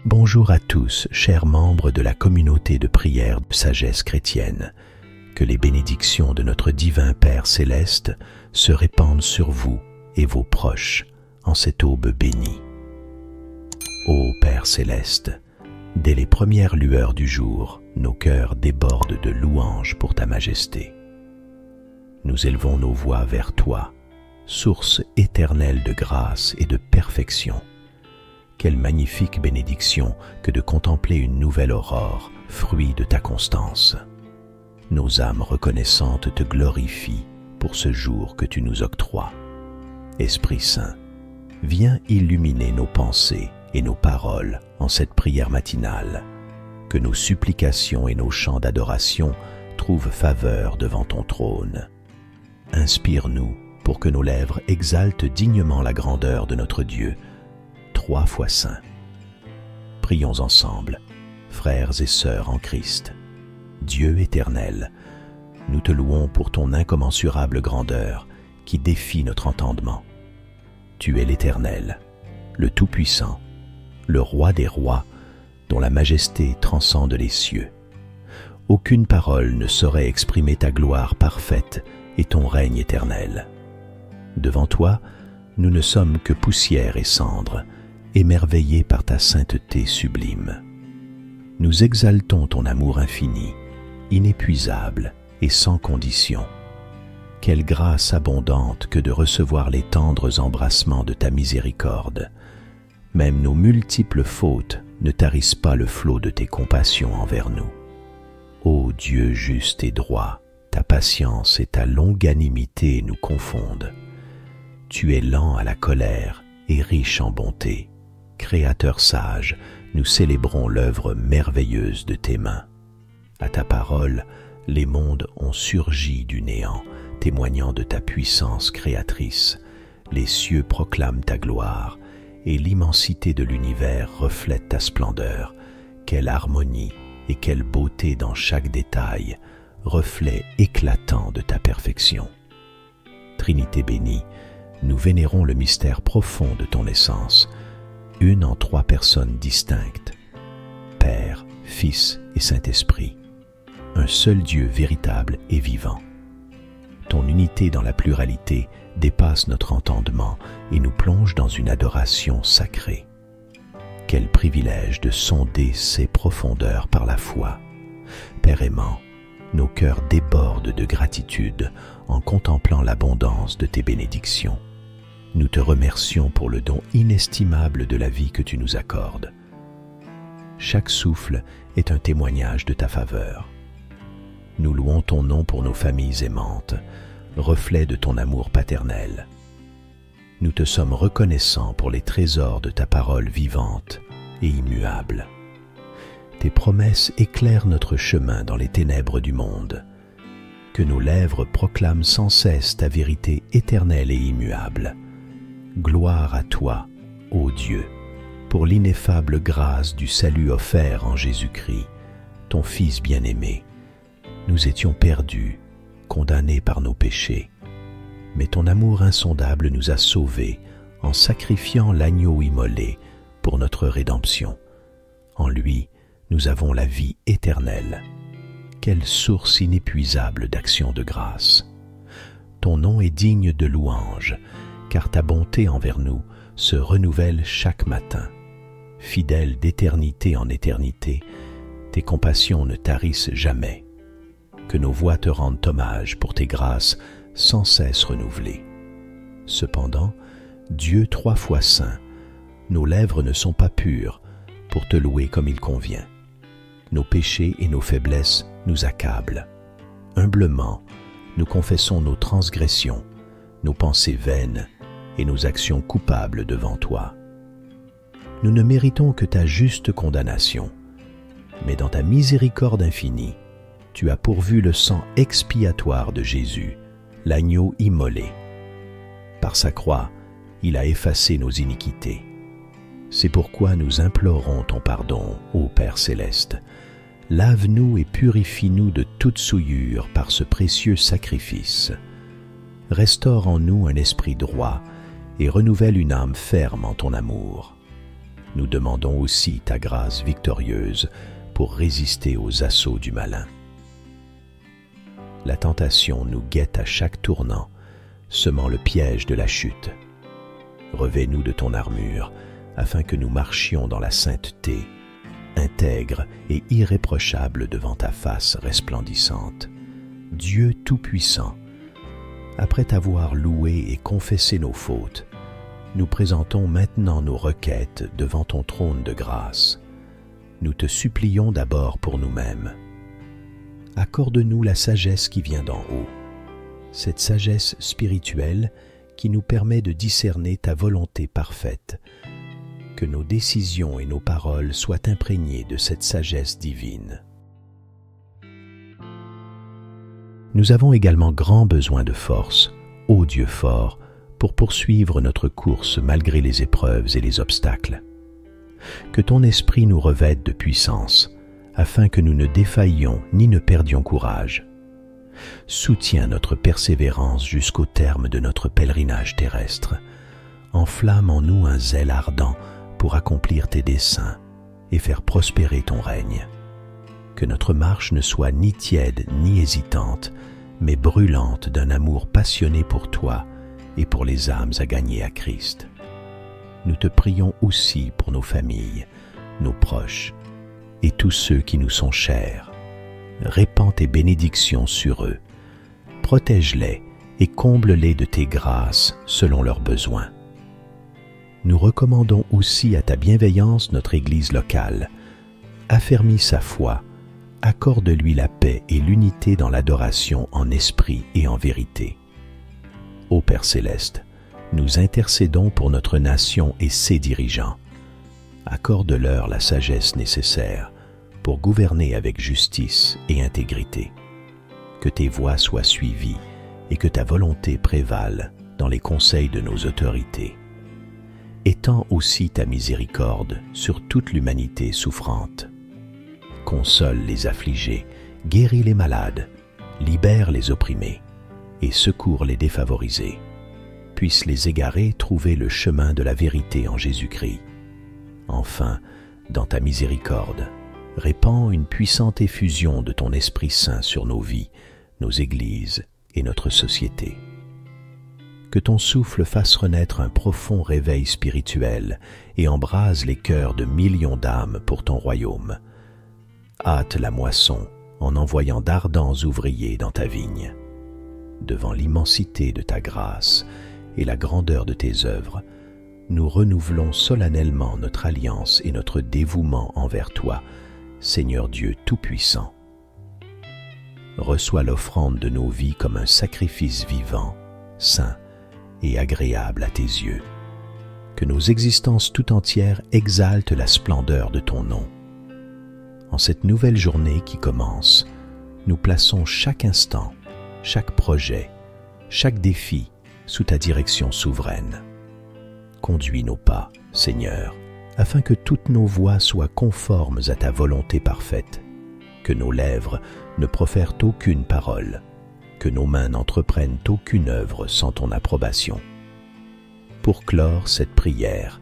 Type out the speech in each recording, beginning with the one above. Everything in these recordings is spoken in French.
Bonjour à tous, chers membres de la communauté de prière de sagesse chrétienne. Que les bénédictions de notre divin Père céleste se répandent sur vous et vos proches en cette aube bénie. Ô Père céleste, dès les premières lueurs du jour, nos cœurs débordent de louanges pour ta majesté. Nous élevons nos voix vers toi, source éternelle de grâce et de perfection. Quelle magnifique bénédiction que de contempler une nouvelle aurore, fruit de ta constance. Nos âmes reconnaissantes te glorifient pour ce jour que tu nous octroies. Esprit Saint, viens illuminer nos pensées et nos paroles en cette prière matinale. Que nos supplications et nos chants d'adoration trouvent faveur devant ton trône. Inspire-nous pour que nos lèvres exaltent dignement la grandeur de notre Dieu, 3 fois saint. Prions ensemble, frères et sœurs en Christ. Dieu éternel, nous te louons pour ton incommensurable grandeur qui défie notre entendement. Tu es l'Éternel, le Tout-Puissant, le Roi des rois, dont la majesté transcende les cieux. Aucune parole ne saurait exprimer ta gloire parfaite et ton règne éternel. Devant toi, nous ne sommes que poussière et cendre, émerveillés par ta sainteté sublime. Nous exaltons ton amour infini, inépuisable et sans condition. Quelle grâce abondante que de recevoir les tendres embrassements de ta miséricorde. Même nos multiples fautes ne tarissent pas le flot de tes compassions envers nous. Ô Dieu juste et droit, ta patience et ta longanimité nous confondent. Tu es lent à la colère et riche en bonté. Créateur sage, nous célébrons l'œuvre merveilleuse de tes mains. À ta parole, les mondes ont surgi du néant, témoignant de ta puissance créatrice. Les cieux proclament ta gloire, et l'immensité de l'univers reflète ta splendeur. Quelle harmonie et quelle beauté dans chaque détail, reflet éclatant de ta perfection. Trinité bénie, nous vénérons le mystère profond de ton essence, une en 3 personnes distinctes, Père, Fils et Saint-Esprit, un seul Dieu véritable et vivant. Ton unité dans la pluralité dépasse notre entendement et nous plonge dans une adoration sacrée. Quel privilège de sonder ces profondeurs par la foi. Père aimant, nos cœurs débordent de gratitude en contemplant l'abondance de tes bénédictions. Nous te remercions pour le don inestimable de la vie que tu nous accordes. Chaque souffle est un témoignage de ta faveur. Nous louons ton nom pour nos familles aimantes, reflet de ton amour paternel. Nous te sommes reconnaissants pour les trésors de ta parole vivante et immuable. Tes promesses éclairent notre chemin dans les ténèbres du monde. Que nos lèvres proclament sans cesse ta vérité éternelle et immuable. Gloire à toi, ô Dieu, pour l'ineffable grâce du salut offert en Jésus-Christ, ton Fils bien-aimé. Nous étions perdus, condamnés par nos péchés. Mais ton amour insondable nous a sauvés en sacrifiant l'agneau immolé pour notre rédemption. En lui, nous avons la vie éternelle. Quelle source inépuisable d'actions de grâce! Ton nom est digne de louange, car ta bonté envers nous se renouvelle chaque matin. Fidèle d'éternité en éternité, tes compassions ne tarissent jamais. Que nos voix te rendent hommage pour tes grâces sans cesse renouvelées. Cependant, Dieu 3 fois saint, nos lèvres ne sont pas pures pour te louer comme il convient. Nos péchés et nos faiblesses nous accablent. Humblement, nous confessons nos transgressions, nos pensées vaines et nos actions coupables devant toi. Nous ne méritons que ta juste condamnation, mais dans ta miséricorde infinie, tu as pourvu le sang expiatoire de Jésus, l'agneau immolé. Par sa croix, il a effacé nos iniquités. C'est pourquoi nous implorons ton pardon, ô Père céleste. Lave-nous et purifie-nous de toute souillure par ce précieux sacrifice. Restaure en nous un esprit droit et renouvelle une âme ferme en ton amour. nous demandons aussi ta grâce victorieuse pour résister aux assauts du malin. La tentation nous guette à chaque tournant, semant le piège de la chute. Revêt-nous de ton armure, afin que nous marchions dans la sainteté, intègre et irréprochable devant ta face resplendissante. Dieu Tout-Puissant, après t'avoir loué et confessé nos fautes, nous présentons maintenant nos requêtes devant ton trône de grâce. Nous te supplions d'abord pour nous-mêmes. Accorde-nous la sagesse qui vient d'en haut, cette sagesse spirituelle qui nous permet de discerner ta volonté parfaite, que nos décisions et nos paroles soient imprégnées de cette sagesse divine. Nous avons également grand besoin de force, ô Dieu fort, pour poursuivre notre course malgré les épreuves et les obstacles. Que ton esprit nous revête de puissance, afin que nous ne défaillions ni ne perdions courage. Soutiens notre persévérance jusqu'au terme de notre pèlerinage terrestre. Enflamme en nous un zèle ardent pour accomplir tes desseins et faire prospérer ton règne. Que notre marche ne soit ni tiède ni hésitante, mais brûlante d'un amour passionné pour toi et pour les âmes à gagner à Christ. Nous te prions aussi pour nos familles, nos proches et tous ceux qui nous sont chers. Répands tes bénédictions sur eux, protège-les et comble-les de tes grâces selon leurs besoins. Nous recommandons aussi à ta bienveillance notre Église locale. Affermis sa foi, accorde-lui la paix et l'unité dans l'adoration en esprit et en vérité. Ô Père céleste, nous intercédons pour notre nation et ses dirigeants. Accorde-leur la sagesse nécessaire pour gouverner avec justice et intégrité. Que tes voies soient suivies et que ta volonté prévale dans les conseils de nos autorités. Étends aussi ta miséricorde sur toute l'humanité souffrante. Console les affligés, guéris les malades, libère les opprimés et secours les défavorisés. Puissent les égarés trouver le chemin de la vérité en Jésus-Christ. Enfin, dans ta miséricorde, répands une puissante effusion de ton Esprit Saint sur nos vies, nos églises et notre société. Que ton souffle fasse renaître un profond réveil spirituel et embrase les cœurs de millions d'âmes pour ton royaume. Hâte la moisson en envoyant d'ardents ouvriers dans ta vigne. Devant l'immensité de ta grâce et la grandeur de tes œuvres, nous renouvelons solennellement notre alliance et notre dévouement envers toi, Seigneur Dieu Tout-Puissant. Reçois l'offrande de nos vies comme un sacrifice vivant, saint et agréable à tes yeux. Que nos existences tout entières exaltent la splendeur de ton nom. En cette nouvelle journée qui commence, nous plaçons chaque instant, chaque projet, chaque défi sous ta direction souveraine. Conduis nos pas, Seigneur, afin que toutes nos voies soient conformes à ta volonté parfaite, que nos lèvres ne profèrent aucune parole, que nos mains n'entreprennent aucune œuvre sans ton approbation. Pour clore cette prière,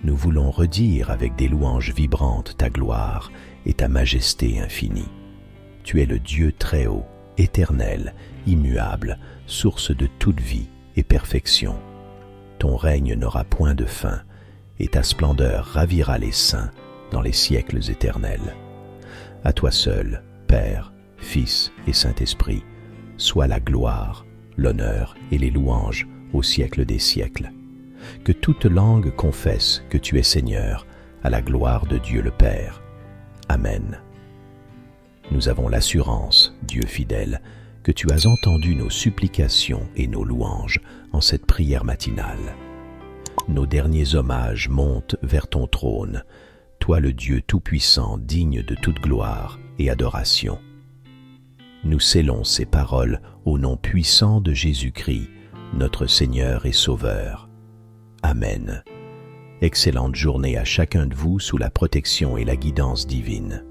nous voulons redire avec des louanges vibrantes ta gloire et ta majesté infinie. Tu es le Dieu très haut, éternel, immuable, source de toute vie et perfection. Ton règne n'aura point de fin, et ta splendeur ravira les saints dans les siècles éternels. À toi seul, Père, Fils et Saint-Esprit, soit la gloire, l'honneur et les louanges au siècle des siècles. Que toute langue confesse que tu es Seigneur, à la gloire de Dieu le Père. Amen. Nous avons l'assurance, Dieu fidèle, que tu as entendu nos supplications et nos louanges en cette prière matinale. Nos derniers hommages montent vers ton trône, toi le Dieu Tout-Puissant, digne de toute gloire et adoration. Nous scellons ces paroles au nom puissant de Jésus-Christ, notre Seigneur et Sauveur. Amen. Excellente journée à chacun de vous sous la protection et la guidance divine.